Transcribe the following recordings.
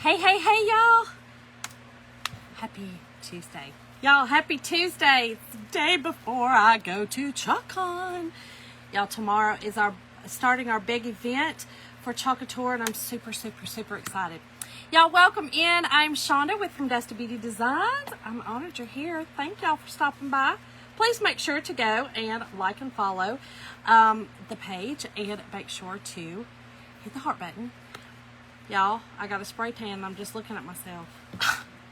Hey, hey, hey, y'all. Happy Tuesday. Y'all, happy Tuesday. It's the day before I go to ChalkCon. Y'all, tomorrow is starting our big event for Chalk Tour, and I'm super, super, super excited. Y'all, welcome in. I'm Shonda with From Dust to Beauty Designs. I'm honored you're here. Thank y'all for stopping by. Please make sure to go and like and follow the page, and make sure to hit the heart button. Y'all, I got a spray tan and I'm just looking at myself.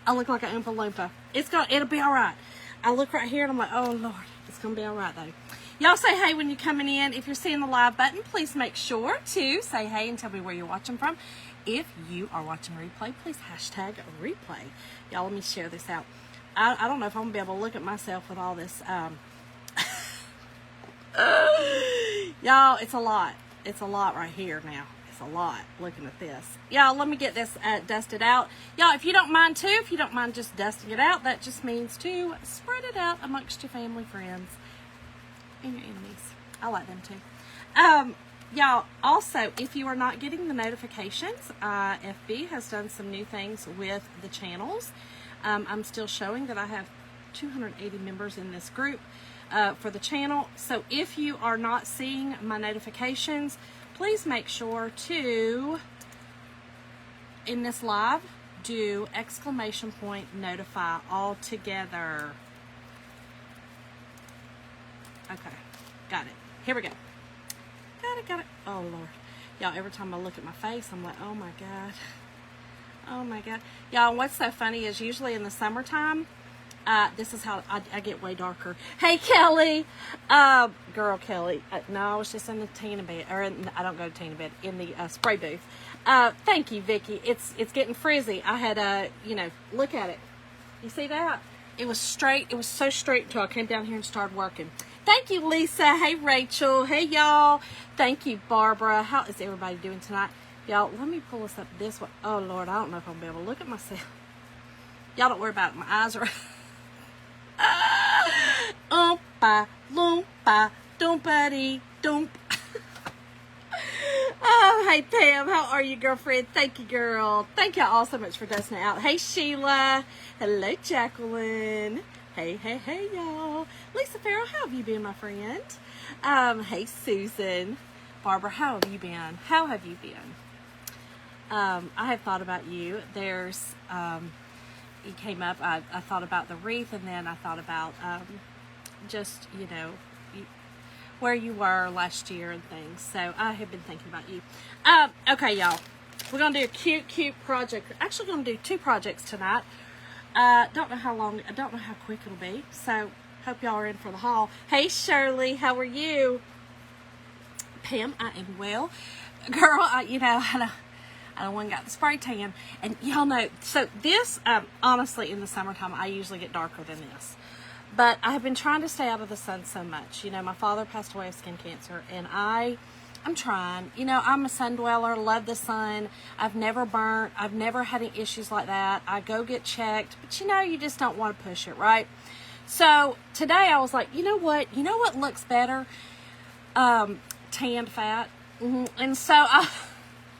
I look like an Oompa Loompa. It'll be all right. I look right here and I'm like, oh Lord, it's gonna be all right though. Y'all say hey when you're coming in. If you're seeing the live button, please make sure to say hey and tell me where you're watching from. If you are watching replay, please hashtag replay. Y'all, let me share this out. I don't know if I'm gonna be able to look at myself with all this. Y'all, it's a lot. It's a lot right here now. A lot looking at this. Y'all, let me get this dusted out. Y'all, if you don't mind just dusting it out, that just means to spread it out amongst your family, friends, and your enemies. I like them too. Y'all, also, if you are not getting the notifications, FB has done some new things with the channels. I'm still showing that I have 280 members in this group for the channel. So if you are not seeing my notifications, please make sure to, in this live, do ! Notify all together. Okay, got it. Here we go. Got it. Oh Lord. Y'all, every time I look at my face, I'm like, oh my God. Oh my God. Y'all, what's so funny is usually in the summertime, this is how I get way darker. Hey, Kelly. Girl, Kelly. No, I was just in the Tina bed. I don't go to Tina bed. In the spray booth. Thank you, Vicky. It's getting frizzy. I had, look at it. You see that? It was straight. It was so straight until I came down here and started working. Thank you, Lisa. Hey, Rachel. Hey, y'all. Thank you, Barbara. How is everybody doing tonight? Y'all, let me pull this up this way. Oh, Lord. I don't know if I'm going to be able to look at myself. Y'all don't worry about it. My eyes are... Oompa, loompa, doompity, doomp. Oh, hey, Pam. How are you, girlfriend? Thank you, girl. Thank y'all all so much for dusting it out. Hey, Sheila. Hello, Jacqueline. Hey, hey, hey, y'all. Lisa Farrell, how have you been, my friend? Hey, Susan. Barbara, how have you been? How have you been? I have thought about you. There's... It came up, I thought about the wreath, and then I thought about just, where you were last year and things. So I have been thinking about you. Okay, y'all. We're going to do a cute project. Actually going to do 2 projects tonight. Don't know how long, I don't know how quick it'll be. So hope y'all are in for the haul. Hey, Shirley, how are you? Pam, I am well. Girl, I don't want to got the spray tan, and y'all know, so this, honestly, in the summertime, I usually get darker than this, but I have been trying to stay out of the sun so much. My father passed away of skin cancer, and I'm trying. I'm a sun dweller, love the sun. I've never burnt. I've never had any issues like that. I go get checked, but you just don't want to push it, right? So today I was like, you know what looks better? Tanned fat. And so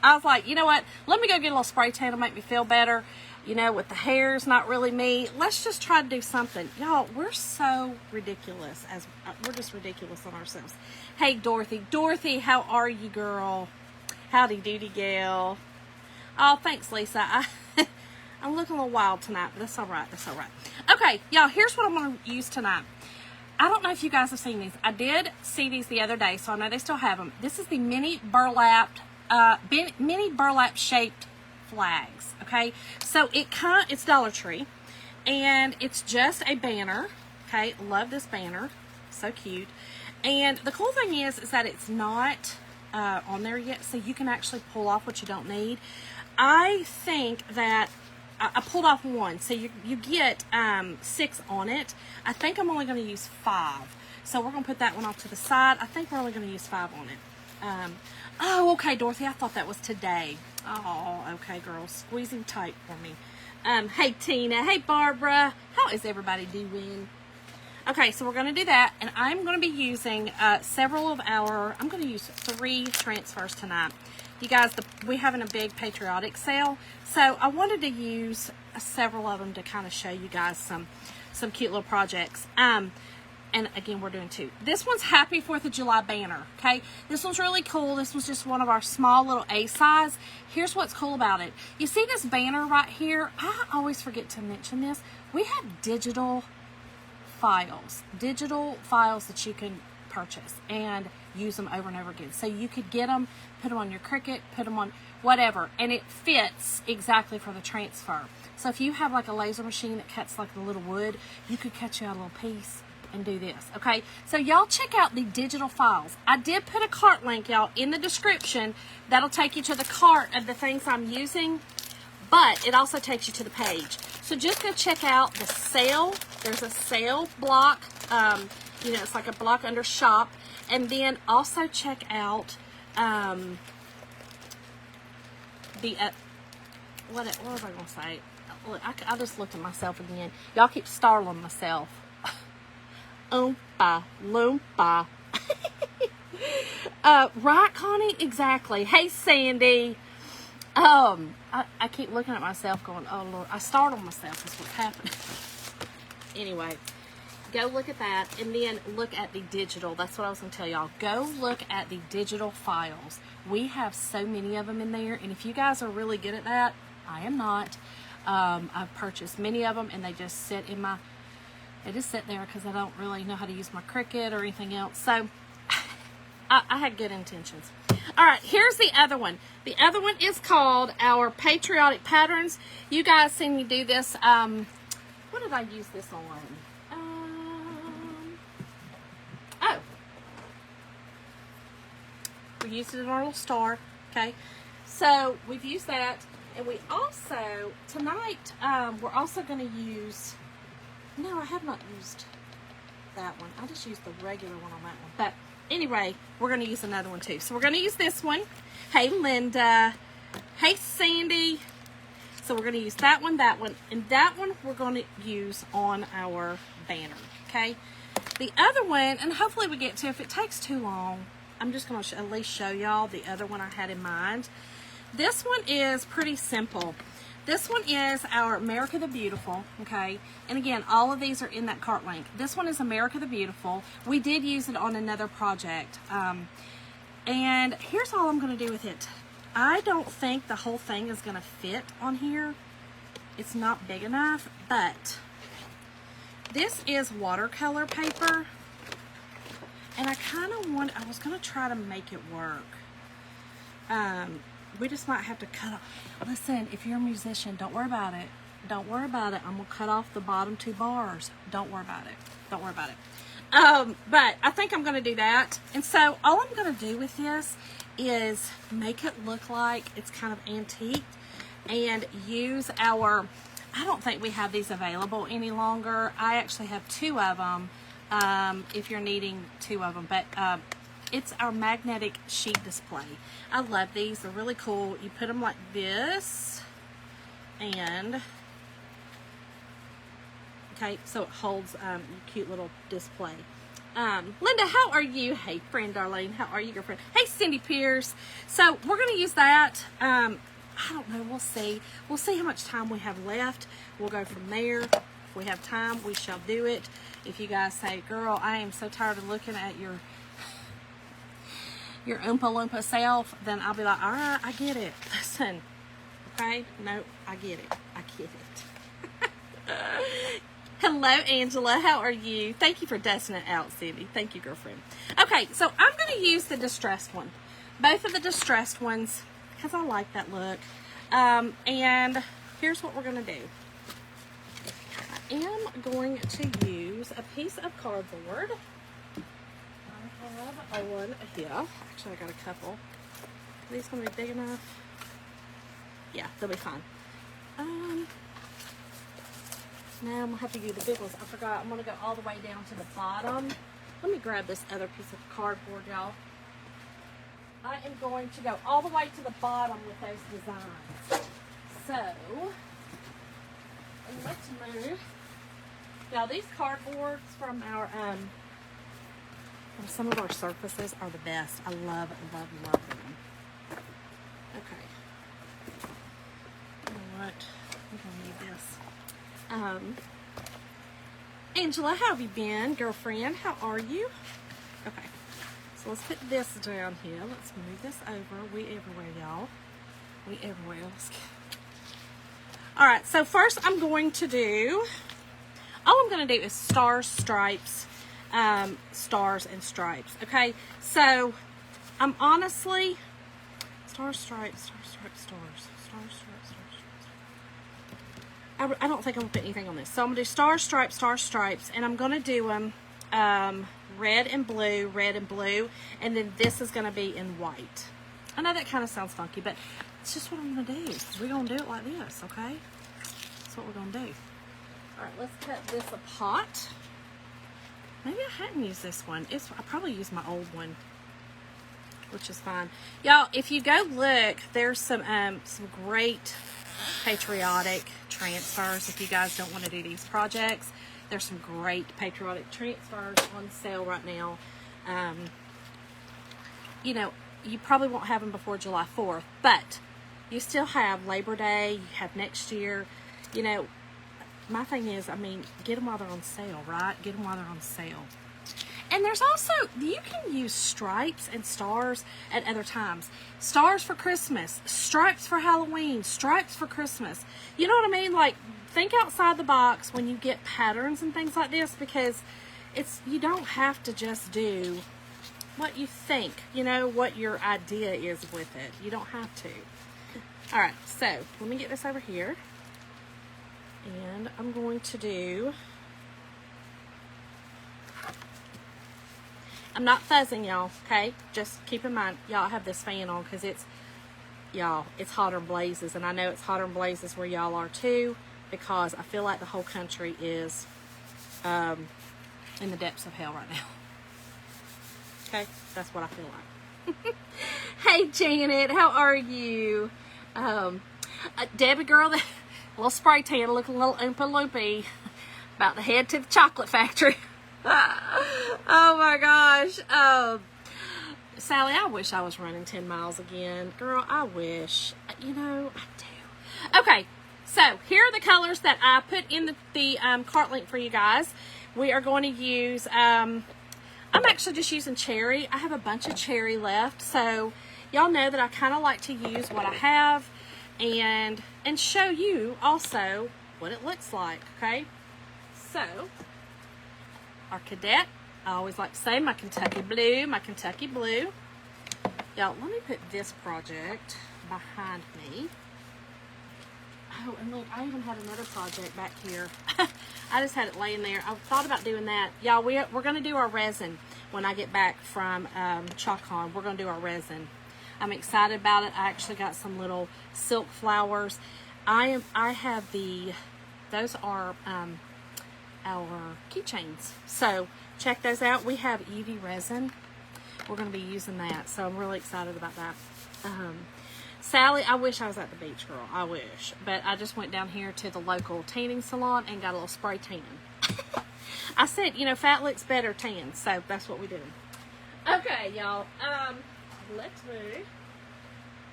I was like, you know what? Let me go get a little spray tan to make me feel better. With the hairs not really me. Let's just try to do something. Y'all, we're so ridiculous. We're just ridiculous on ourselves. Hey, Dorothy. Dorothy, how are you, girl? Howdy doody, gal. Oh, thanks, Lisa. I'm looking a little wild tonight, but that's all right. That's all right. Okay, y'all, here's what I'm going to use tonight. I don't know if you guys have seen these. I did see these the other day, so I know they still have them. This is the mini burlap shaped flags. Okay, so it's Dollar Tree, and it's just a banner. Okay, love this banner, so cute. And the cool thing is that it's not on there yet, so you can actually pull off what you don't need. I think that I pulled off one, so you get 6 on it. I think I'm only going to use 5, so we're going to put that one off to the side. I think we're only going to use 5 on it. Oh, okay, Dorothy, I thought that was today. Oh, okay, girl, squeezing tight for me. Hey, Tina. Hey, Barbara. How is everybody doing? Okay, so we're going to do that, and I'm going to be using I'm going to use 3 transfers tonight. You guys, we're having a big Patriotic sale, so I wanted to use several of them to kind of show you guys some cute little projects. And again, we're doing 2. This one's Happy 4th of July banner, okay? This one's really cool. This was just one of our small little A size. Here's what's cool about it. You see this banner right here? I always forget to mention this. We have digital files that you can purchase and use them over and over again. So you could get them, put them on your Cricut, put them on whatever, and it fits exactly for the transfer. So if you have like a laser machine that cuts like the little wood, you could cut you out a little piece and do this, okay? So y'all check out the digital files. I did put a cart link, y'all, in the description. That'll take you to the cart of the things I'm using, but it also takes you to the page. So just go check out the sale. There's a sale block. You know, it's like a block under shop. And then also check out what was I going to say? Look, I just looked at myself again. Y'all keep startling myself. Oompa Loompa. Right, Connie? Exactly. Hey, Sandy. I keep looking at myself going, oh, Lord. I startled myself. That's what's happening. Anyway, go look at that. And then look at the digital. That's what I was going to tell y'all. Go look at the digital files. We have so many of them in there. And if you guys are really good at that, I am not. I've purchased many of them, and they just sit in my... They just sit there because I don't really know how to use my Cricut or anything else. So, I had good intentions. All right, here's the other one. The other one is called our Patriotic Patterns. You guys seen me do this. What did I use this on? Oh. We used it in our little star. Okay. So, we've used that. And we also, tonight, we're also going to use... No, I have not used that one. I just used the regular one on that one. But anyway, we're going to use another one too. So we're going to use this one. Hey, Linda. Hey, Sandy. So we're going to use that one, and that one we're going to use on our banner. Okay. The other one, and hopefully we get to, if it takes too long, I'm just going to at least show y'all the other one I had in mind. This one is pretty simple. This one is our America the Beautiful, okay? And again, all of these are in that cart link. This one is America the Beautiful. We did use it on another project. And here's all I'm going to do with it. I don't think the whole thing is going to fit on here. It's not big enough, but this is watercolor paper. And I kind of I was going to try to make it work. We just might have to cut off. Listen, if you're a musician, don't worry about it. Don't worry about it. I'm going to cut off the bottom 2 bars. Don't worry about it. Don't worry about it. But I think I'm going to do that. And so all I'm going to do with this is make it look like it's kind of antique and use our, I don't think we have these available any longer. I actually have 2 of them if you're needing 2 of them. But it's our magnetic sheet display. I love these. They're really cool. You put them like this, and okay, so it holds your cute little display. Linda, how are you? Hey, friend Darlene, how are you, girlfriend? Hey, Cindy Pierce. So we're going to use that. I don't know. We'll see. We'll see how much time we have left. We'll go from there. If we have time, we shall do it. If you guys say, girl, I am so tired of looking at your Oompa Loompa self, then I'll be like, all right, I get it. Listen, okay? No, I get it. I get it. Hello, Angela. How are you? Thank you for dusting it out, Cindy. Thank you, girlfriend. Okay, so I'm going to use the distressed one. Both of the distressed ones, because I like that look. And here's what we're going to do. I am going to use a piece of cardboard. I have one here. Actually, I got a couple. Are these going to be big enough? Yeah, they'll be fine. Now I'm going to have to do the big ones. I forgot. I'm going to go all the way down to the bottom. Let me grab this other piece of cardboard, y'all. I am going to go all the way to the bottom with those designs. So, let's move. Now, these cardboards from our some of our surfaces are the best. I love, love, love them. Angela, how have you been, girlfriend? How are you? Okay, so let's put this down here. Let's move this over. We everywhere, y'all. We everywhere. All right, so first I'm going to do, all I'm going to do is stars, stripes, stars and stripes. Okay, so I'm honestly, stars, stripes, stars, stripes, stars, stars, stripes, stars, stripes. I don't think I'm going to put anything on this. So I'm going to do stars, stripes, and I'm going to do them red and blue, and then this is going to be in white. I know that kind of sounds funky, but it's just what I'm going to do. We're going to do it like this, okay? That's what we're going to do. All right, let's cut this apart. Maybe I hadn't used this one. I probably used my old one, which is fine. Y'all, if you go look, there's some great Patriotic transfers. If you guys don't want to do these projects, there's some great Patriotic transfers on sale right now. You know, you probably won't have them before July 4th, but you still have Labor Day, you have next year. You know, my thing is, I mean, get them while they're on sale, right? Get them while they're on sale. And there's also, you can use stripes and stars at other times. Stars for Christmas, stripes for Halloween, stripes for Christmas. You know what I mean? Like, think outside the box when you get patterns and things like this, because you don't have to just do what you think, you know, what your idea is with it. You don't have to. All right, so let me get this over here. And I'm going to do, I'm not fuzzing, y'all, okay? Just keep in mind, y'all, I have this fan on because it's hotter than blazes. And I know it's hotter than blazes where y'all are too, because I feel like the whole country is in the depths of hell right now. Okay, that's what I feel like. Hey, Janet, how are you? Debbie girl, that little spray tan looking a little oompa loopy, about to head to the chocolate factory. Oh my gosh. Sally, I wish I was running 10 miles again. Girl, I wish. You know, I do. Okay, so here are the colors that I put in the cart link for you guys. We are going to use, I'm actually just using cherry. I have a bunch of cherry left, so y'all know that I kind of like to use what I have and show you also what it looks like, okay? So, our cadet, I always like to say my Kentucky blue. Y'all, let me put this project behind me. Oh, and look, I even had another project back here. I just had it laying there. I thought about doing that. Y'all, we're going to do our resin when I get back from ChalkCon. We're going to do our resin. I'm excited about it. I actually got some little silk flowers. I have those are our keychains. So check those out. We have EV resin. We're going to be using that. So I'm really excited about that. Sally, I wish I was at the beach, girl. I wish. But I just went down here to the local tanning salon and got a little spray tan. I said, you know, fat looks better tan. So that's what we do. Okay, y'all. Let's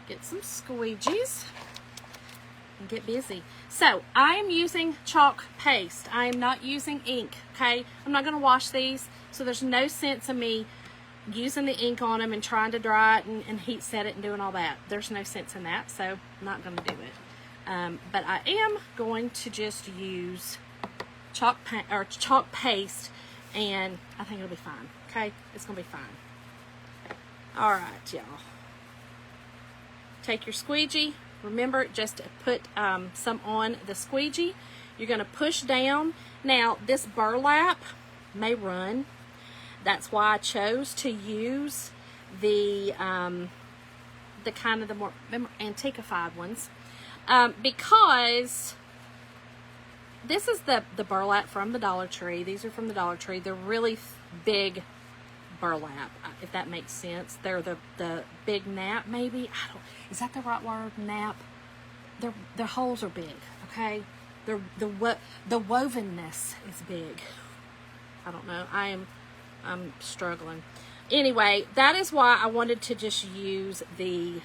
get some squeegees and get busy. So I am using chalk paste. I am not using ink, okay? I'm not going to wash these, so there's no sense in me using the ink on them and trying to dry it and heat set it and doing all that. There's no sense in that, so I'm not going to do it. But I am going to just use chalk paste, and I think it'll be fine, okay? It's going to be fine. All right, y'all. Take your squeegee. Remember, just to put some on the squeegee. You're going to push down. Now, this burlap may run. That's why I chose to use the kind of the more antiquified ones, because this is the burlap from the Dollar Tree. These are from the Dollar Tree. They're really big burlap, if that makes sense. They're the big nap, maybe. Is that the right word? Nap. Their holes are big. Okay. The wovenness is big. I don't know. I'm struggling. Anyway, that is why I wanted to just use the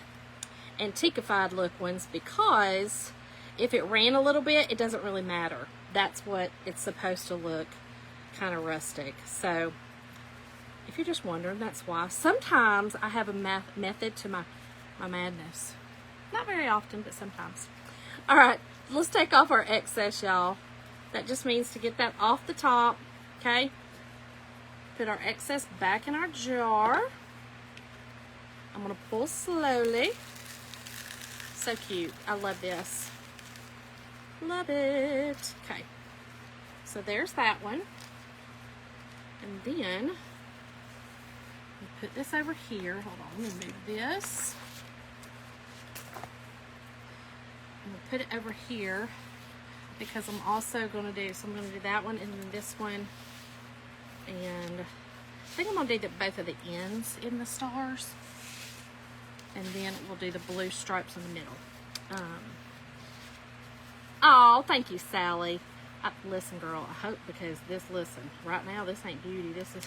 antiquified look ones, because if it ran a little bit, it doesn't really matter. that's what it's supposed to look, kind of rustic. So if you're just wondering, that's why. Sometimes I have a method to my madness. Not very often, but sometimes. All right, let's take off our excess, y'all. That just means to get that off the top, okay? Put our excess back in our jar. I'm going to pull slowly. So cute. I love this. Love it. Okay. So there's that one. And then, we put this over here. Hold on, let me move this. I'm going to put it over here because I'm also going to do, so I'm going to do that one and then this one. And I think I'm going to do both of the ends in the stars. And then we'll do the blue stripes in the middle. Oh, thank you, Sally. Listen, girl, I hope because this, listen, right now, this ain't beauty. This is,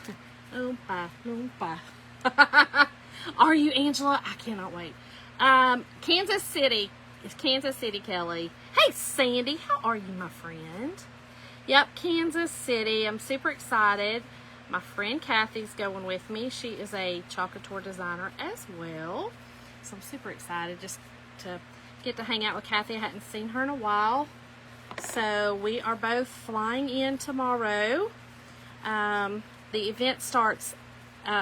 Are you, Angela? I cannot wait. Kansas City. It's Kansas City, Kelly. Hey, Sandy, how are you, my friend? Yep, Kansas City. I'm super excited. My friend Kathy's going with me. She is a chocolate tour designer as well. So I'm super excited just to get to hang out with Kathy. I hadn't seen her in a while. So we are both flying in tomorrow. The event starts,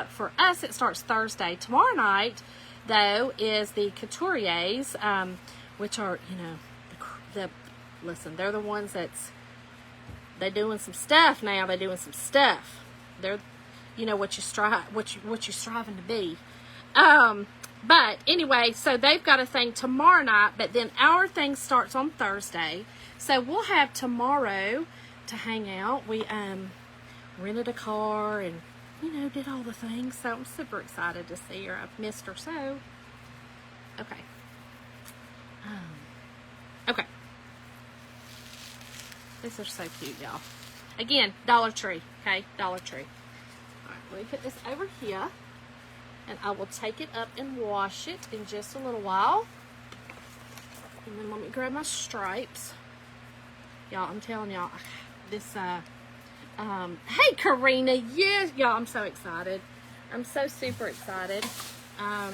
for us, it starts Thursday. Tomorrow night, though, is the Couturiers, which are, you know, listen, they're the ones they're doing some stuff now. They're doing some stuff. They're, you know, what you're striving to be. But anyway, so they've got a thing tomorrow night, but then our thing starts on Thursday. So we'll have tomorrow to hang out. We rented a car and, you know, did all the things. So I'm super excited to see her. I've missed her so. Okay. Okay. These are so cute, y'all. Again, Dollar Tree, okay? Dollar Tree. All right, let me put this over here. And I will take it up and wash it in just a little while. And then let me grab my stripes. Y'all, I'm telling y'all, this, hey, Karina, yes, y'all, I'm so excited. I'm so super excited. I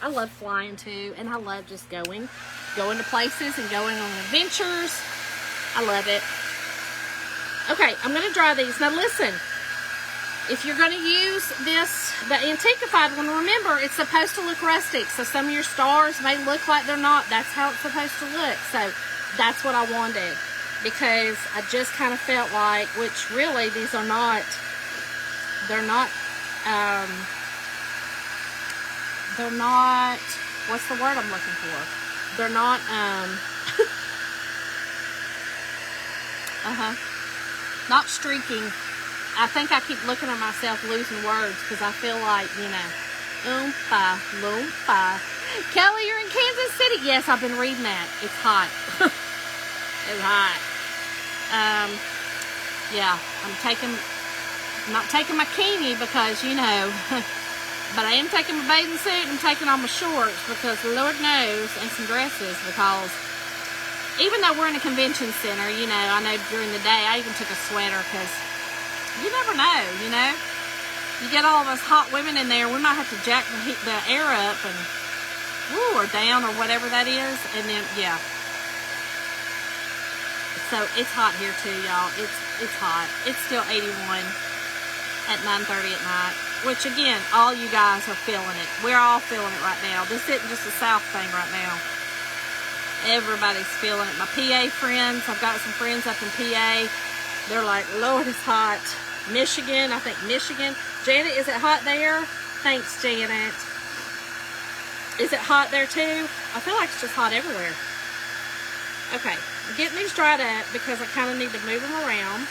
love flying too, and I love just going to places and going on adventures. I love it. Okay, I'm going to dry these. Now listen. If you're going to use this, the antiquified one, remember, it's supposed to look rustic. So some of your stars may look like they're not. That's how it's supposed to look. So that's what I wanted. Because I just kind of felt like, which really, these are not, they're not, what's the word I'm looking for? They're not, not streaking. I think I keep looking at myself losing words because I feel like, you know, loompa. Kelly, you're in Kansas City. Yes, I've been reading that. It's hot. It's hot. Yeah, I'm not taking my bikini because, you know, but I am taking my bathing suit and I'm taking on my shorts because Lord knows, and some dresses because even though we're in a convention center, you know, I know during the day I even took a sweater because you never know, you know. You get all of us hot women in there, we might have to jack the air up and, or down or whatever that is. And then, yeah. So, it's hot here too, y'all. It's hot. It's still 81 at 9:30 at night. Which, again, all you guys are feeling it. We're all feeling it right now. This isn't just a South thing right now. Everybody's feeling it. My PA friends, I've got some friends up in PA. They're like, Lord, it's hot. Michigan, I think Michigan. Janet, is it hot there? Thanks, Janet. Is it hot there too? I feel like it's just hot everywhere. Okay, I'm getting these dried up because I kind of need to move them around.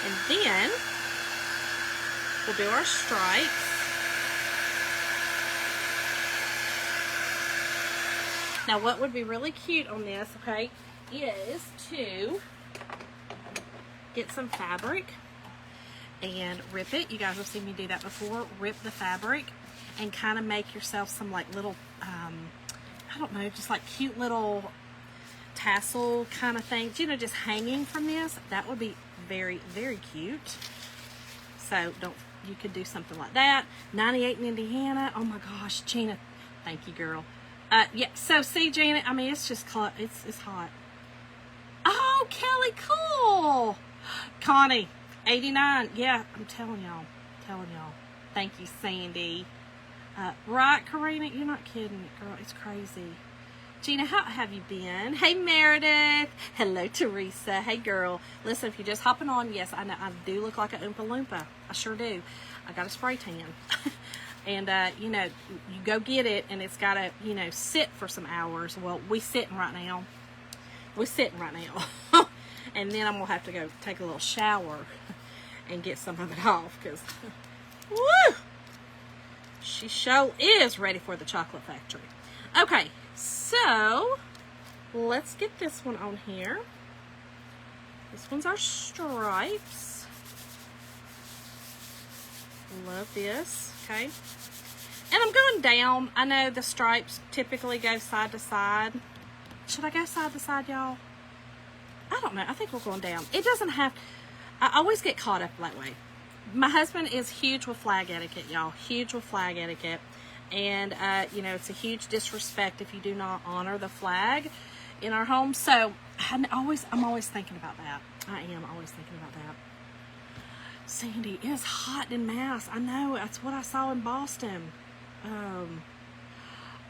And then we'll do our stripes. Now, what would be really cute on this, okay, is to get some fabric and rip it. You guys have seen me do that before. Rip the fabric and kind of make yourself some like little I don't know, just like cute little tassel kind of things, you know, just hanging from this. That would be very, very cute. So you could do something like that. 98 in Indiana. Oh my gosh, Gina, thank you, girl. Yeah, so see, Gina, I mean, it's just, it's hot. Oh, Kelly, cool. Connie, 89. Yeah, I'm telling y'all. Thank you, Sandy. Right, Karina, you're not kidding, girl. It's crazy. Gina, how have you been? Hey, Meredith. Hello, Teresa. Hey, girl. Listen, if you're just hopping on, yes, I know I do look like a Oompa Loompa. I sure do. I got a spray tan. And, you know, you go get it, and it's got to, you know, sit for some hours. Well, we're sitting right now. And then I'm going to have to go take a little shower and get some of it off, because, woo! She sure is ready for the chocolate factory. Okay, so let's get this one on here. This one's our stripes. Love this, okay? And I'm going down. I know the stripes typically go side to side. Should I go side to side, y'all? I don't know. I think we're going down. It doesn't have... I always get caught up that way. My husband is huge with flag etiquette, y'all. Huge with flag etiquette. And, you know, it's a huge disrespect if you do not honor the flag in our home. So, I'm always thinking about that. I am always thinking about that. Sandy, it is hot in Mass. I know. That's what I saw in Boston.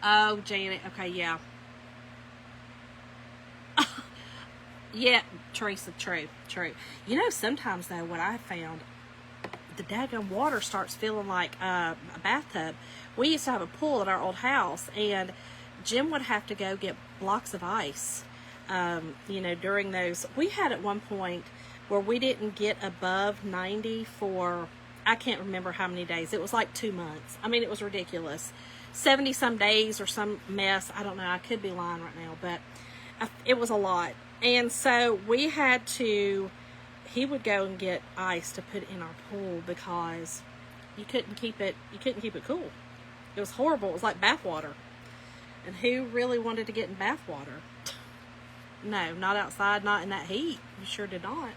Oh, Janet. Okay, yeah. Yeah, Teresa, true. You know, sometimes, though, what I found, the daggone water starts feeling like a bathtub. We used to have a pool at our old house, and Jim would have to go get blocks of ice, you know, during those. We had at one point where we didn't get above 90 for, I can't remember how many days. It was like 2 months. I mean, it was ridiculous. 70-some days or some mess. I don't know. I could be lying right now, but it was a lot. And so we had to, he would go and get ice to put in our pool because you couldn't keep it cool. It was horrible. It was like bath water. And who really wanted to get in bath water? No, not outside, not in that heat. You sure did not.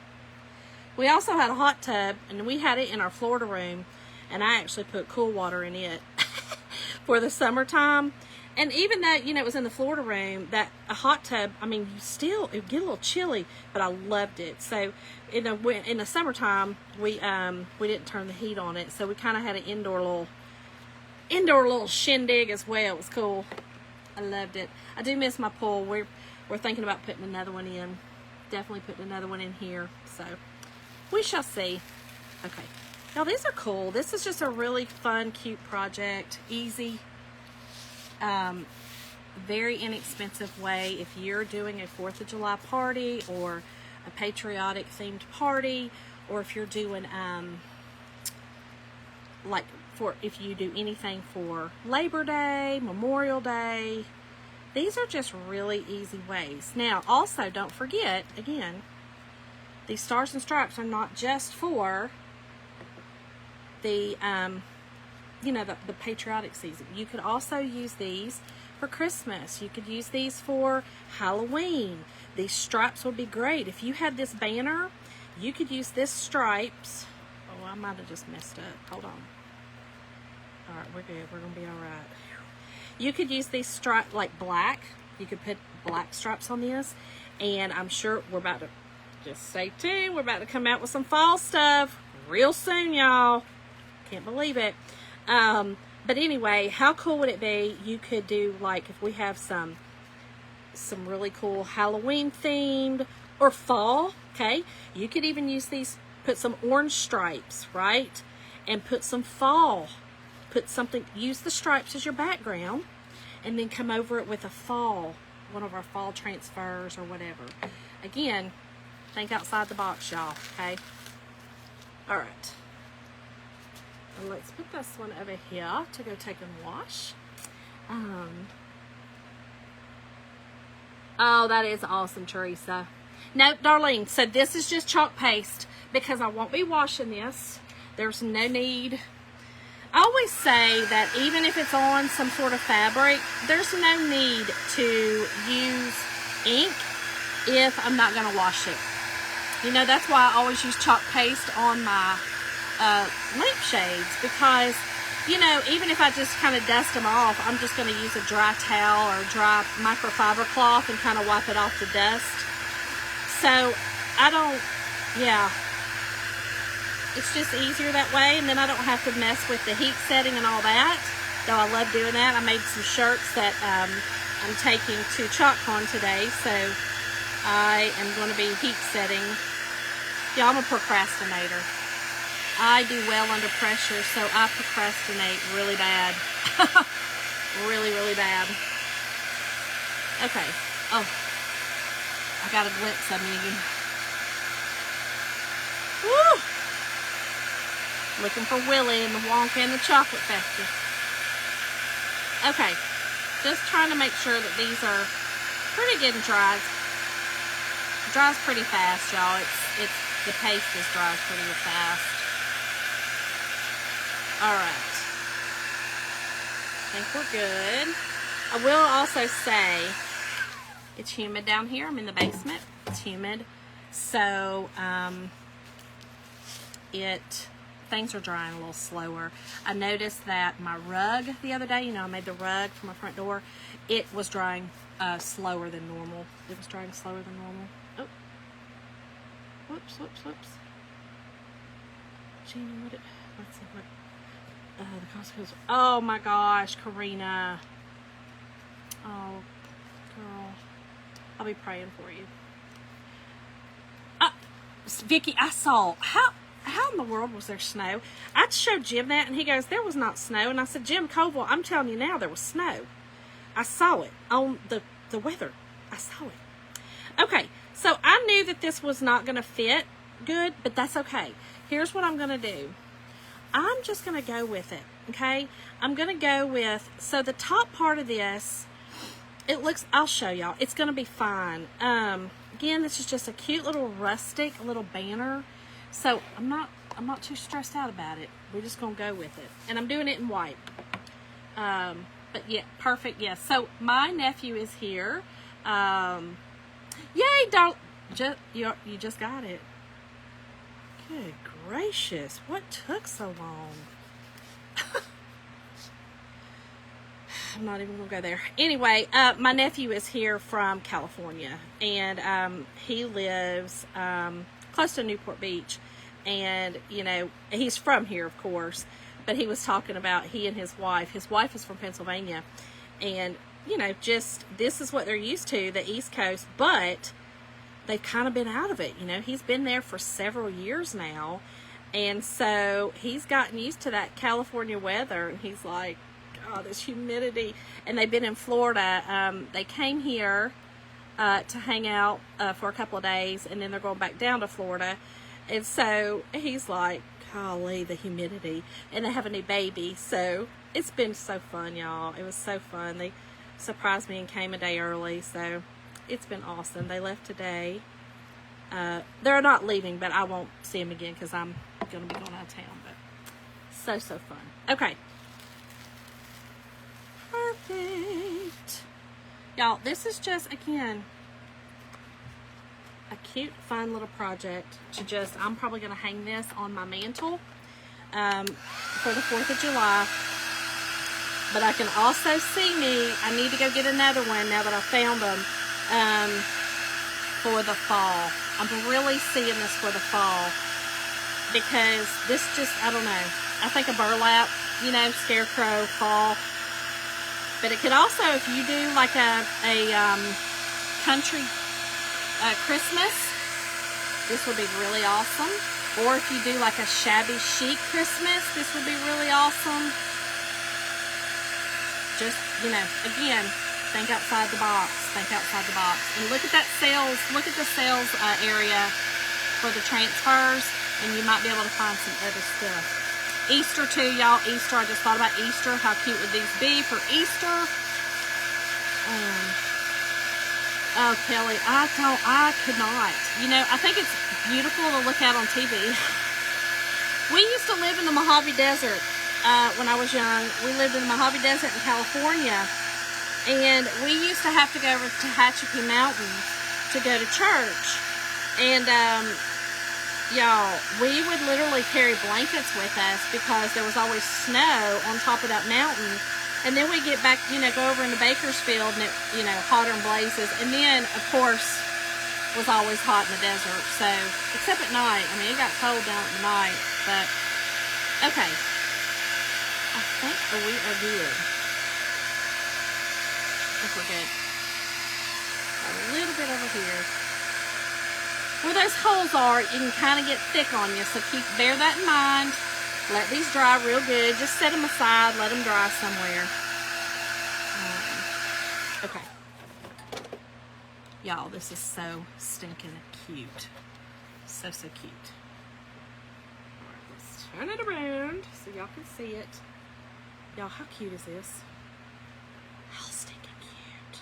We also had a hot tub, and we had it in our Florida room, and I actually put cool water in it for the summertime. And even though, you know, it was in the Florida room, that a hot tub, I mean, it would get a little chilly, but I loved it. So in the summertime, we didn't turn the heat on it, so we kind of had an indoor little shindig as well. It was cool. I loved it. I do miss my pool. We're thinking about putting another one in. Definitely putting another one in here. So we shall see. Okay. Now these are cool. This is just a really fun, cute project. Easy. Very inexpensive way if you're doing a 4th of July party or a patriotic themed party, or if you're doing if you do anything for Labor Day, Memorial Day. These are just really easy ways. Now also don't forget, again, these stars and stripes are not just for the you know, the patriotic season. You could also use these for Christmas. You could use these for Halloween. These stripes would be great. If you had this banner, you could use this stripes. Oh, I might have just messed up. Hold on. All right, we're good. We're going to be all right. You could use these stripes like black. You could put black stripes on this. And I'm sure we're about to, just stay tuned. We're about to come out with some fall stuff real soon, y'all. Can't believe it. But anyway, how cool would it be? You could do, like, if we have some really cool Halloween themed or fall, okay? You could even use these, put some orange stripes, right? And put some fall. Put something, use the stripes as your background, and then come over it with a fall, one of our fall transfers or whatever. Again, think outside the box, y'all, okay? All right. Let's put this one over here to go take and wash. Oh, that is awesome, Teresa. No, Darlene, so this is just chalk paste because I won't be washing this. There's no need. I always say that even if it's on some sort of fabric, there's no need to use ink if I'm not going to wash it. You know, that's why I always use chalk paste on my lampshades, because, you know, even if I just kind of dust them off, I'm just going to use a dry towel or dry microfiber cloth and kind of wipe it off the dust. So I don't, yeah, it's just easier that way, and then I don't have to mess with the heat setting and all that, though I love doing that. I made some shirts that I'm taking to ChalkCon today, so I am going to be heat setting. Yeah, I'm a procrastinator. I do well under pressure, so I procrastinate really bad. Really, really bad. Okay. Oh, I got a glimpse of me again. Woo! Looking for Willie and the Wonka and the Chocolate Factory. Okay. Just trying to make sure that these are pretty good and dry. It dries pretty fast, y'all. It's the paste just dries pretty fast. Alright. I think we're good. I will also say it's humid down here. I'm in the basement. It's humid. So, things are drying a little slower. I noticed that my rug the other day, you know, I made the rug for my front door. It was drying slower than normal. It was drying slower than normal. Oh. Whoops, whoops, whoops. Gina, let's see what, the Costco's, oh my gosh, Karina. Oh, girl. I'll be praying for you. Vicki, I saw, how in the world was there snow? I showed Jim that, and he goes, there was not snow. And I said, Jim Coville, I'm telling you now, there was snow. I saw it on the weather. I saw it. Okay, so I knew that this was not going to fit good, but that's okay. Here's what I'm going to do. I'm just going to go with it, okay? I'm going to go with, so the top part of this, it looks, I'll show y'all. It's going to be fine. Again, this is just a cute little rustic little banner. So I'm not too stressed out about it. We're just going to go with it. And I'm doing it in white. But yeah, perfect. Yes. Yeah. So my nephew is here. Yay, don't just you just got it. Good gracious. What took so long? I'm not even gonna go there. Anyway, my nephew is here from California, and he lives close to Newport Beach, and you know, he's from here, of course, but he was talking about he and his wife is from Pennsylvania, and you know, just this is what they're used to, the East Coast, but they've kind of been out of it. You know, he's been there for several years now, and so he's gotten used to that California weather, and he's like, oh, this humidity. And they've been in Florida. They came here to hang out for a couple of days, and then they're going back down to Florida. And so he's like, golly, the humidity. And they have a new baby. So it's been so fun, y'all. It was so fun. They surprised me and came a day early. So it's been awesome. They left today. They're not leaving, but I won't see them again because I'm going to be going out of town. But so fun. Okay. Perfect. Y'all, this is just, again, a cute, fun little project to just, I'm probably going to hang this on my mantle for the 4th of July. But I can also see me, I need to go get another one now that I found them for the fall. I'm really seeing this for the fall because this just, I don't know. I think a burlap, you know, scarecrow, fall. But it could also, if you do like a country Christmas, this would be really awesome. Or if you do like a shabby chic Christmas, this would be really awesome. Just, you know, again, think outside the box. Think outside the box. And look at that sales, look at the sales area for the transfers, and you might be able to find some other stuff. Easter too, y'all. Easter, I just thought about Easter. How cute would these be for Easter? Oh, Kelly, I could not. You know, I think it's beautiful to look at on TV. We used to live in the Mojave Desert when I was young. We lived in the Mojave Desert in California, and we used to have to go over to Tehachapi Mountain to go to church. And y'all, we would literally carry blankets with us because there was always snow on top of that mountain. And then we get back, you know, go over into Bakersfield, and it, you know, hotter and blazes. And then, of course, was always hot in the desert. So, except at night. I mean, it got cold down at night. But, okay. I think we are good. I think we're good. A little bit over here. Where those holes are, you can kind of get thick on you. So, bear that in mind. Let these dry real good. Just set them aside. Let them dry somewhere. Okay. Y'all, this is so stinking cute. So, so cute. Alright, let's turn it around so y'all can see it. Y'all, how cute is this? How stinking cute.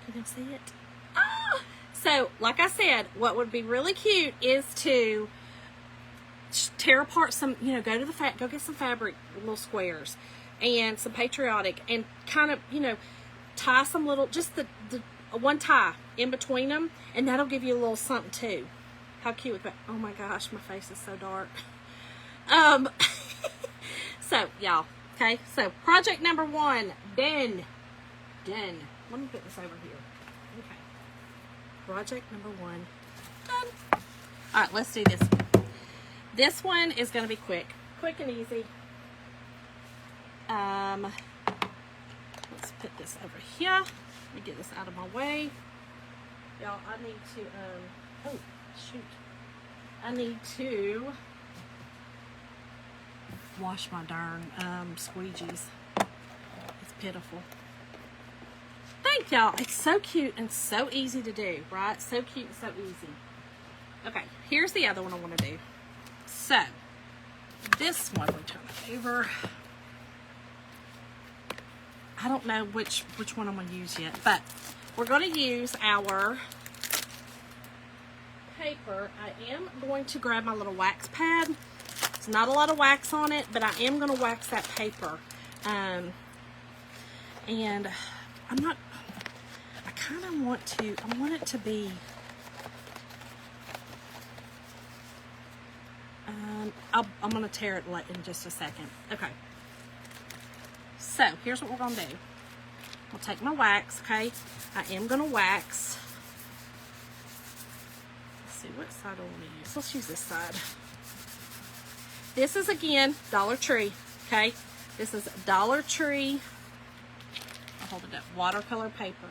Can y'all see it? Ah! So, like I said, what would be really cute is to tear apart some, you know, go get some fabric, little squares, and some Patriotic, and kind of, you know, tie some little, just the one tie in between them, and that'll give you a little something too. How cute would that? Oh my gosh, my face is so dark. So y'all, okay, so project number 1, done. Let me put this over here. Okay, project number 1, done. All right, let's do this. This one is going to be quick and easy. Let's put this over here. Let me get this out of my way. Y'all, I need to, oh, shoot. I need to wash my darn squeegees. It's pitiful. Thank y'all. It's so cute and so easy to do, right? So cute and so easy. Okay, here's the other one I want to do. So, this one, we turn it over. I don't know which one I'm going to use yet, but we're going to use our paper. I am going to grab my little wax pad. It's not a lot of wax on it, but I am going to wax that paper. And I'm not, I kind of want to, I want it to be, I'm going to tear it in just a second. Okay. So, here's what we're going to do. I'll take my wax, okay? I am going to wax. Let's see, what side do I want to use? Let's use this side. This is, again, Dollar Tree, okay? This is Dollar Tree. I'll hold it up. Watercolor paper.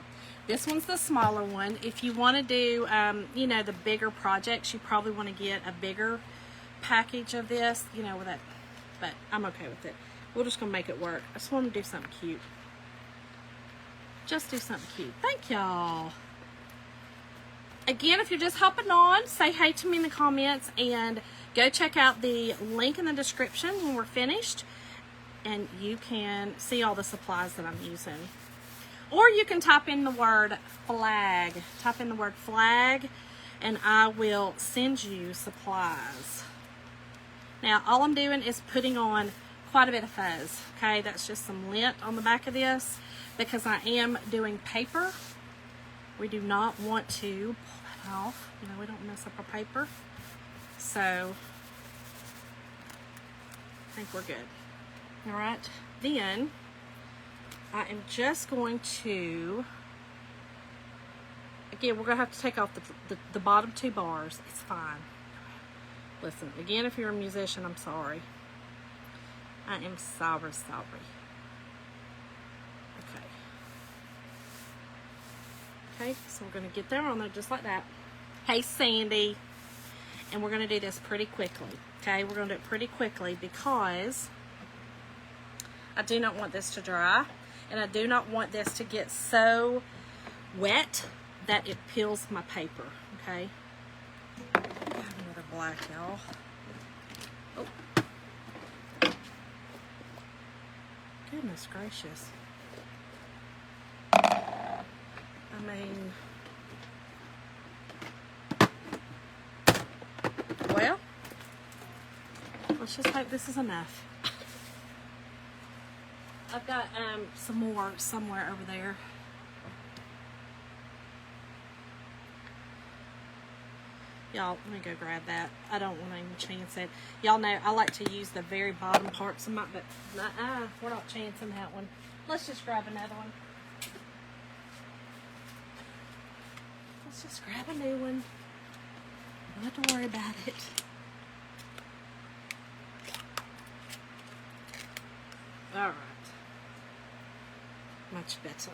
This one's the smaller one. If you want to do, you know, the bigger projects, you probably want to get a bigger package of this, you know, with that, but I'm okay with it. We're just gonna make it work. I just want to do something cute. Just do something cute. Thank y'all. Again, if you're just hopping on, say hey to me in the comments, and go check out the link in the description when we're finished, and you can see all the supplies that I'm using. Or you can type in the word flag. Type in the word flag, and I will send you supplies. Now, all I'm doing is putting on quite a bit of fuzz, okay? That's just some lint on the back of this because I am doing paper. We do not want to pull that off. You know, we don't mess up our paper. So, I think we're good. All right. Then, I am just going to, again, we're going to have to take off the bottom 2 bars. It's fine. Listen, again, if you're a musician, I'm sorry. I am sorry. Okay, so we're going to get there on there just like that. Hey, Sandy. And we're going to do this pretty quickly. Okay, we're going to do it pretty quickly because I do not want this to dry. And I do not want this to get so wet that it peels my paper. Okay. Another black, y'all. Oh. Goodness gracious. I mean, well, let's just hope this is enough. I've got some more somewhere over there. Y'all, let me go grab that. I don't want to even chance it. Y'all know I like to use the very bottom parts of my, but we're not chancing that one. Let's just grab another one. Let's just grab a new one. Don't have to worry about it. All right. Much better.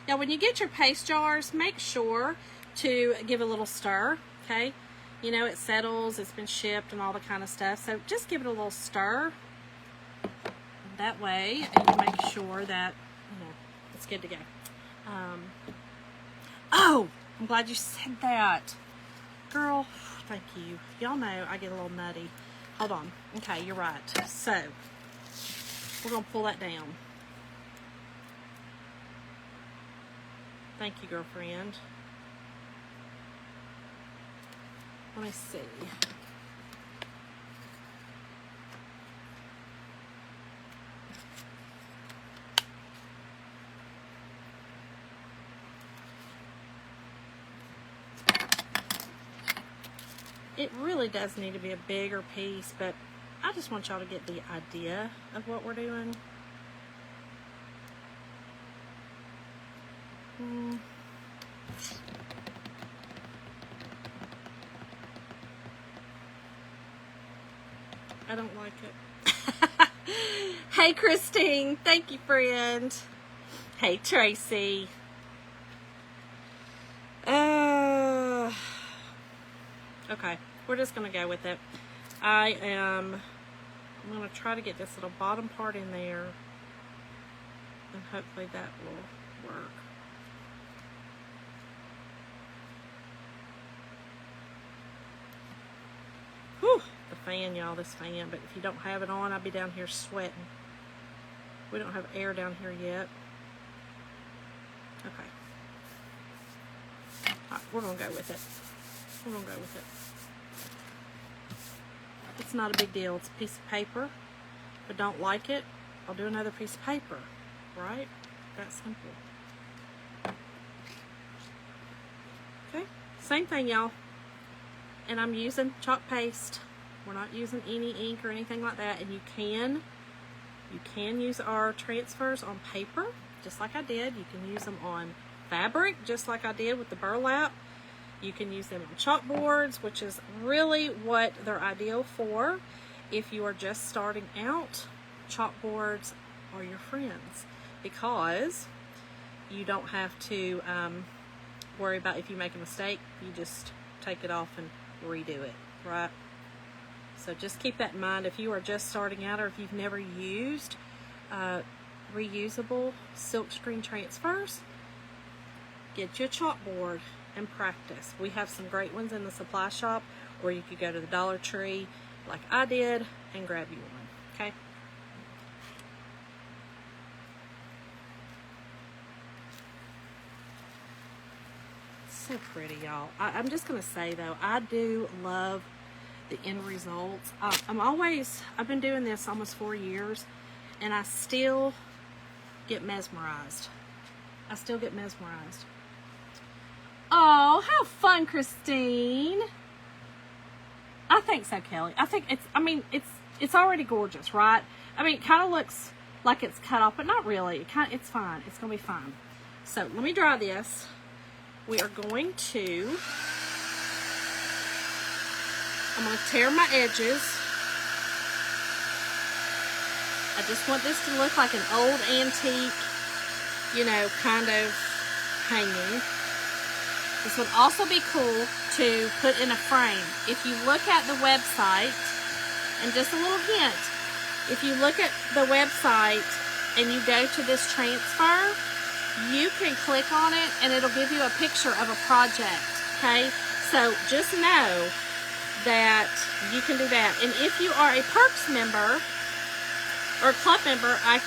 Now, when you get your paste jars, make sure to give a little stir, okay? You know, it settles, it's been shipped and all the kind of stuff. So just give it a little stir. That way, you make sure that, you know, it's good to go. Oh, I'm glad you said that. Girl, thank you. Y'all know I get a little nutty. Hold on. Okay, you're right. So, we're going to pull that down. Thank you, girlfriend. Let me see. It really does need to be a bigger piece, but I just want y'all to get the idea of what we're doing. I don't like it. Hey, Christine. Thank you, friend. Hey, Tracy. Okay, we're just going to go with it. I'm going to try to get this little bottom part in there, and hopefully that will work. Whew, the fan, y'all, this fan. But if you don't have it on, I'll be down here sweating. We don't have air down here yet. Okay. All right, we're going to go with it. We're going to go with it. It's not a big deal. It's a piece of paper. If I don't like it, I'll do another piece of paper. Right? That simple. Okay. Same thing, y'all. And I'm using chalk paste. We're not using any ink or anything like that. And you can use our transfers on paper, just like I did. You can use them on fabric, just like I did with the burlap. You can use them on chalkboards, which is really what they're ideal for. If you are just starting out, chalkboards are your friends, because you don't have to worry about if you make a mistake. You just take it off and redo it, right? So just keep that in mind if you are just starting out, or if you've never used reusable silkscreen transfers. Get you a chalkboard and practice. We have some great ones in the supply shop, or you could go to the Dollar Tree like I did and grab you one, okay? So pretty, y'all. I'm just gonna say though, I do love the end results. I've been doing this almost 4 years, and I still get mesmerized. I still get mesmerized. Oh, how fun, Christine. I think so, Kelly. I think it's already gorgeous, right? I mean, it kind of looks like it's cut off, but not really. It's fine. It's going to be fine. So let me dry this. We are going to, I'm going to tear my edges. I just want this to look like an old antique, you know, kind of hanging. This would also be cool to put in a frame. If you look at the website, and just a little hint, if you look at the website and you go to this transfer, you can click on it and it'll give you a picture of a project, okay? So just know that you can do that. And if you are a Perks member, or a club member, a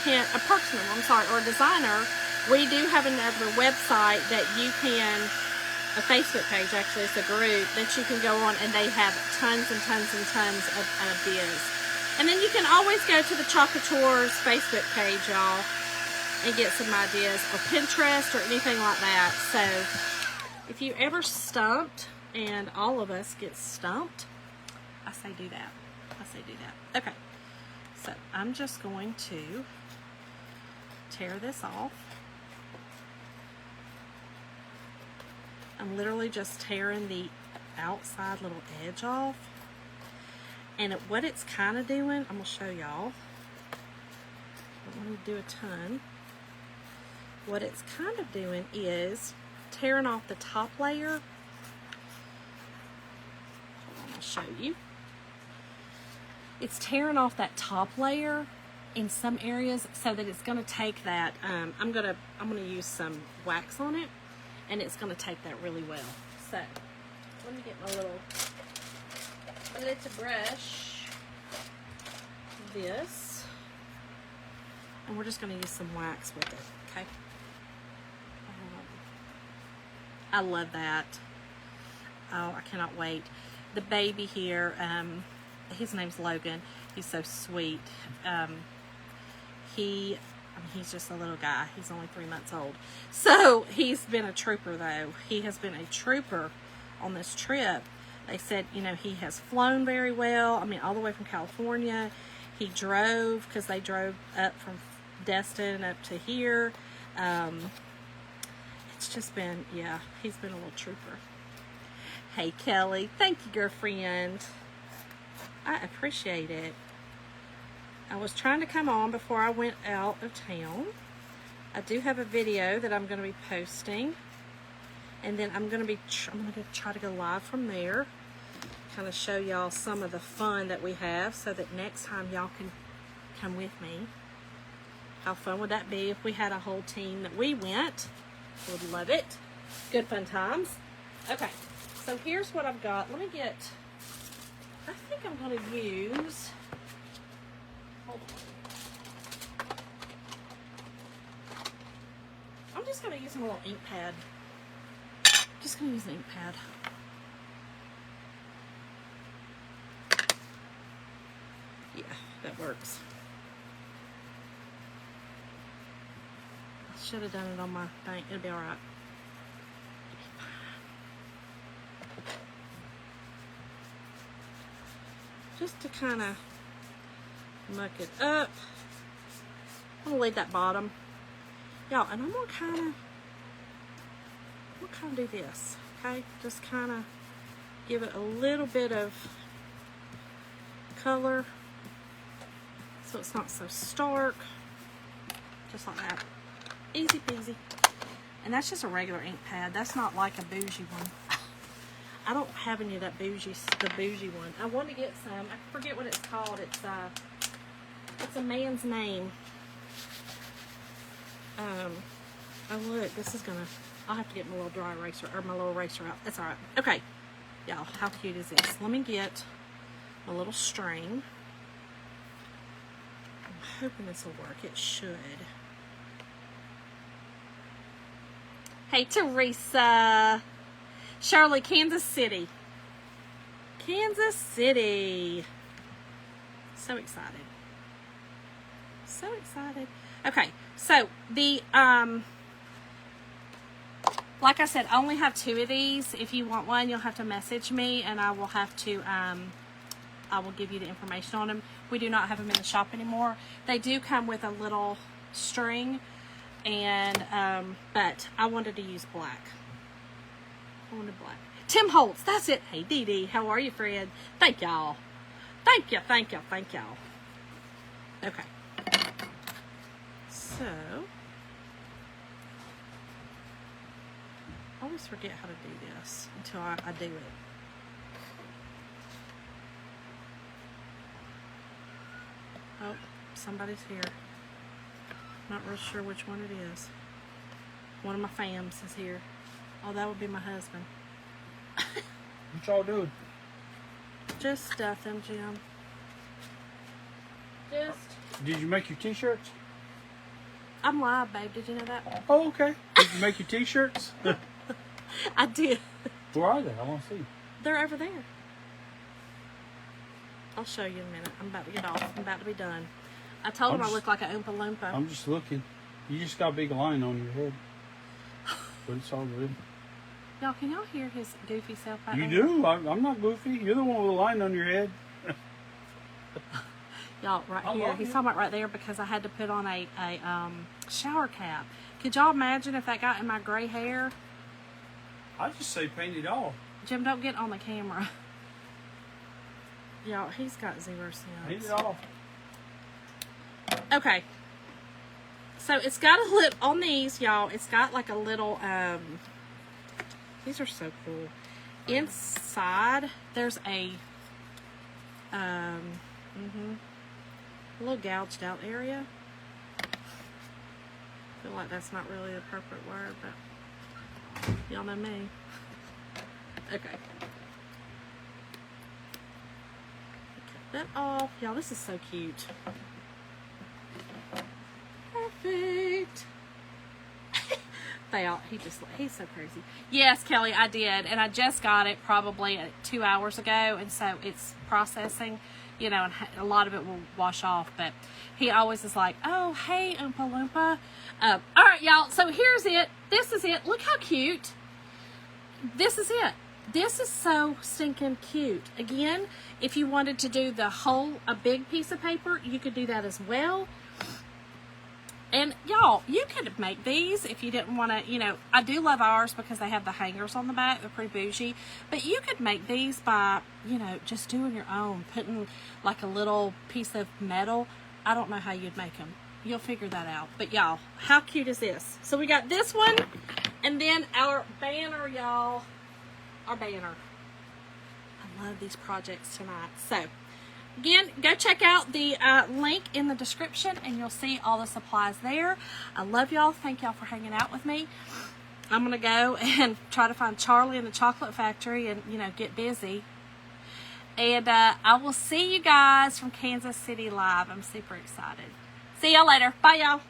Perks member, or a designer, we do have another website that you can, a Facebook page, actually, it's a group that you can go on, and they have tons and tons and tons of ideas. And then you can always go to the Chocatours Facebook page, y'all, and get some ideas, or Pinterest or anything like that. So if you ever stumped, and all of us get stumped, I say do that. I say do that. Okay, so I'm just going to tear this off. I'm literally just tearing the outside little edge off. And what it's kind of doing, I'm going to show y'all. I don't want to do a ton. What it's kind of doing is tearing off the top layer. Hold on, I'll show you. It's tearing off that top layer in some areas so that it's going to take that. I'm gonna use some wax on it, and it's going to take that really well. So let me get my little brush. This, and we're just going to use some wax with it. Okay. I love that. Oh, I cannot wait. The baby here, his name's Logan. He's so sweet. He's just a little guy. He's only 3 months old. So he's been a trooper, though. He has been a trooper on this trip. They said, you know, he has flown very well. I mean, all the way from California. He drove, because they drove up from Destin up to here. It's just been, yeah, he's been a little trooper. Hey, Kelly. Thank you, girlfriend. I appreciate it. I was trying to come on before I went out of town. I do have a video that I'm going to be posting. And then I'm going to try to go live from there. Kind of show y'all some of the fun that we have so that next time y'all can come with me. How fun would that be if we had a whole team that we went? Would love it. Good fun times. Okay, so here's what I've got. Let me get, I think I'm going to use, hold on. I'm just going to use a little ink pad. Just going to use an ink pad. Yeah, that works. I should have done it on my thing. It'll be alright. Just to kind of muck it up. I'm going to leave that bottom. Y'all, and I'm going to kind of do this, okay? Just kind of give it a little bit of color so it's not so stark. Just like that. Easy peasy. And that's just a regular ink pad. That's not like a bougie one. I don't have any of that the bougie one. I want to get some. I forget what it's called. It's a man's name. Oh look, this is gonna, I'll have to get my little dry eraser, or my little eraser out. That's alright. Okay. Y'all, how cute is this? Let me get a little string. I'm hoping this will work. It should. Hey, Teresa. Shirley, Kansas City. Kansas City. So excited. So excited. Okay, so the, like I said, I only have 2 of these. If you want one, you'll have to message me, and I will have to, I will give you the information on them. We do not have them in the shop anymore. They do come with a little string, and, but I wanted to use black. I wanted black. Tim Holtz, that's it. Hey, Dee Dee, how are you, friend? Thank y'all. Thank you, thank you, thank y'all. Okay. So, I always forget how to do this until I do it. Oh, somebody's here. Not real sure which one it is. One of my fams is here. Oh, that would be my husband. What y'all doing? Just stuffing, Jim. Just. Did you make your t-shirts? I'm live, babe. Did you know that? Oh, okay. Did you make your t-shirts? I did. Where are they? I want to see. They're over there. I'll show you in a minute. I'm about to get off. I'm about to be done. I told him I look like a Oompa Loompa. I'm just looking. You just got a big line on your head. But it's all good. Y'all, can y'all hear his goofy self out You there? do. I'm not goofy. You're the one with a line on your head. Y'all, right I here. love He's you. talking about right there because I had to put on a shower cap. Could y'all imagine if that got in my gray hair? I just say paint it off. Jim, don't get on the camera. Y'all, he's got 0 Paint cents. it off. Okay. So it's got a little, on these, y'all, it's got like a little, these are so cool. Inside, there's a, little gouged out area. I feel like that's not really the appropriate word, but y'all know me. Okay. Cut that off. Y'all, this is so cute. Perfect. He's so crazy. Yes, Kelly, I did. And I just got it probably 2 hours ago. And so it's processing, you know, and a lot of it will wash off. But he always is like, oh, hey, Oompa Loompa. All right, y'all. So here's it. This is it. Look how cute. This is it. This is so stinking cute. Again, if you wanted to do a big piece of paper, you could do that as well. And y'all, you could make these if you didn't want to, you know, I do love ours because they have the hangers on the back. They're pretty bougie. But you could make these by, you know, just doing your own, putting like a little piece of metal. I don't know how you'd make them. You'll figure that out. But y'all, how cute is this? So we got this one and then our banner, y'all. Our banner. I love these projects tonight. So, again, go check out the link in the description and you'll see all the supplies there. I love y'all. Thank y'all for hanging out with me. I'm going to go and try to find Charlie in the chocolate factory and, you know, get busy. And I will see you guys from Kansas City live. I'm super excited. See y'all later. Bye, y'all.